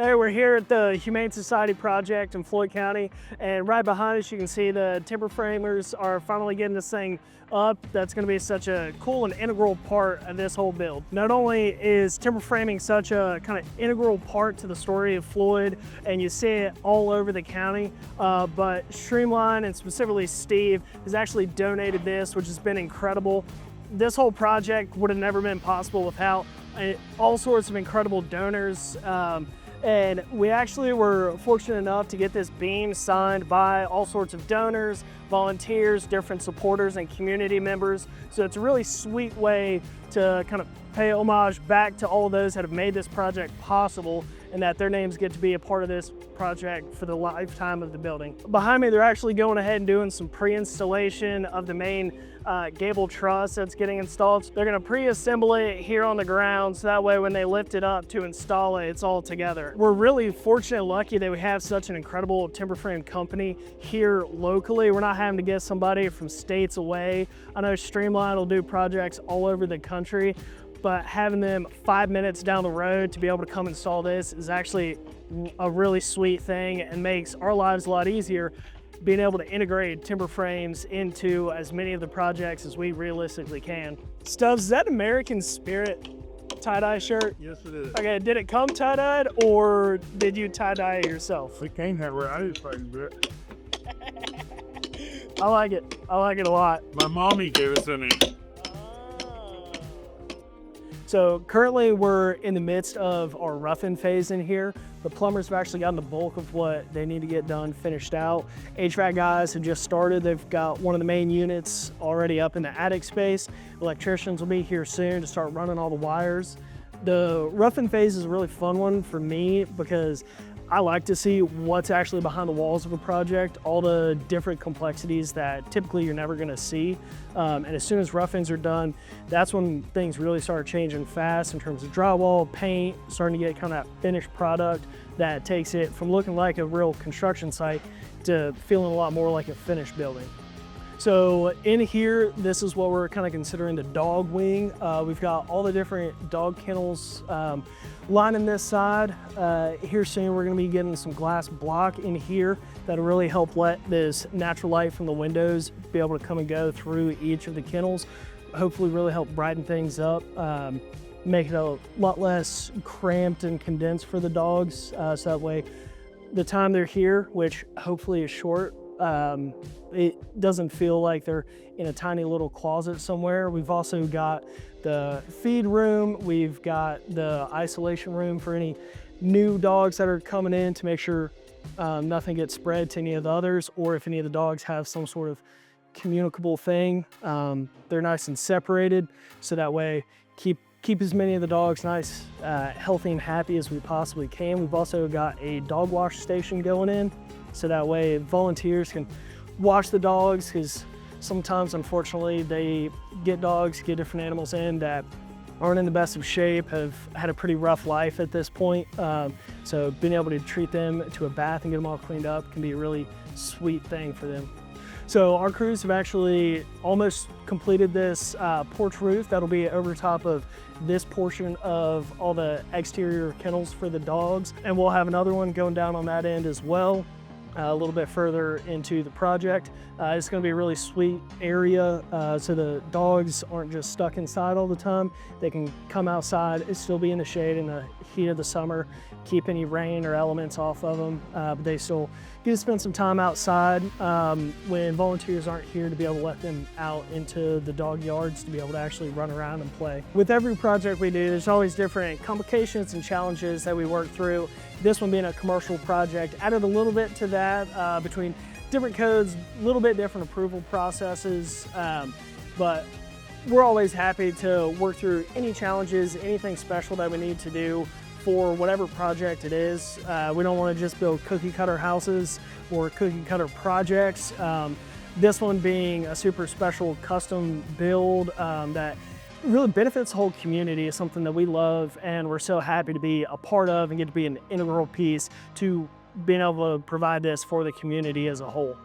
Hey, we're here at the Humane Society project in Floyd County, and right behind us you can see the timber framers are finally getting this thing up. That's going to be such a cool and integral part of this whole build. Not only is timber framing such a kind of integral part to the story of Floyd, and you see it all over the county, but Streamline and specifically Steve has actually donated this, which has been incredible. This whole project would have never been possible without all sorts of incredible donors. And we actually were fortunate enough to get this beam signed by all sorts of donors, volunteers, different supporters, and community members. So it's a really sweet way to kind of pay homage back to all of those that have made this project possible, and that their names get to be a part of this project for the lifetime of the building. Behind me, they're actually going ahead and doing some pre-installation of the main Gable truss that's getting installed. They're gonna pre-assemble it here on the ground, so that way when they lift it up to install it, it's all together. We're really fortunate and lucky that we have such an incredible timber frame company here locally. We're not having to get somebody from states away. I know Streamline will do projects all over the country, but having them 5 minutes down the road to be able to come install this is actually a really sweet thing and makes our lives a lot easier, being able to integrate timber frames into as many of the projects as we realistically can. Stubbs, is that American Spirit tie-dye shirt? Yes, it is. Okay, did it come tie-dyed or did you tie-dye it yourself? It came that way. I didn't fucking do it. I like it. I like it a lot. My mommy gave it to me. So currently we're in the midst of our roughing phase in here. The plumbers have actually gotten the bulk of what they need to get done finished out. HVAC guys have just started. They've got one of the main units already up in the attic space. Electricians will be here soon to start running all the wires. The roughing phase is a really fun one for me because I like to see what's actually behind the walls of a project, all the different complexities that typically you're never gonna see. And as soon as roughings are done, that's when things really start changing fast in terms of drywall, paint, starting to get kind of that finished product that takes it from looking like a real construction site to feeling a lot more like a finished building. So in here, this is what we're kind of considering the dog wing. We've got all the different dog kennels lining this side. Here soon, we're gonna be getting some glass block in here that'll really help let this natural light from the windows be able to come and go through each of the kennels. Hopefully really help brighten things up, make it a lot less cramped and condensed for the dogs. So that way, the time they're here, which hopefully is short, it doesn't feel like they're in a tiny little closet somewhere. We've also got the feed room. We've got the isolation room for any new dogs that are coming in to make sure nothing gets spread to any of the others, or if any of the dogs have some sort of communicable thing, they're nice and separated. So that way, keep as many of the dogs nice, healthy and happy as we possibly can. We've also got a dog wash station going in, so that way volunteers can wash the dogs, because sometimes, unfortunately, they get different animals in that aren't in the best of shape, have had a pretty rough life at this point. So being able to treat them to a bath and get them all cleaned up can be a really sweet thing for them. So our crews have actually almost completed this porch roof that'll be over top of this portion of all the exterior kennels for the dogs. And we'll have another one going down on that end as well, a little bit further into the project. It's gonna be a really sweet area, so the dogs aren't just stuck inside all the time. They can come outside and still be in the shade in the heat of the summer, keep any rain or elements off of them, but they still get to spend some time outside when volunteers aren't here, to be able to let them out into the dog yards to be able to actually run around and play. With every project we do, there's always different complications and challenges that we work through. This one being a commercial project added a little bit to that, between different codes, a little bit different approval processes, but we're always happy to work through any challenges, anything special that we need to do for whatever project it is. We don't want to just build cookie cutter houses or cookie cutter projects. This one being a super special custom build that really benefits the whole community is something that we love, and we're so happy to be a part of and get to be an integral piece to being able to provide this for the community as a whole.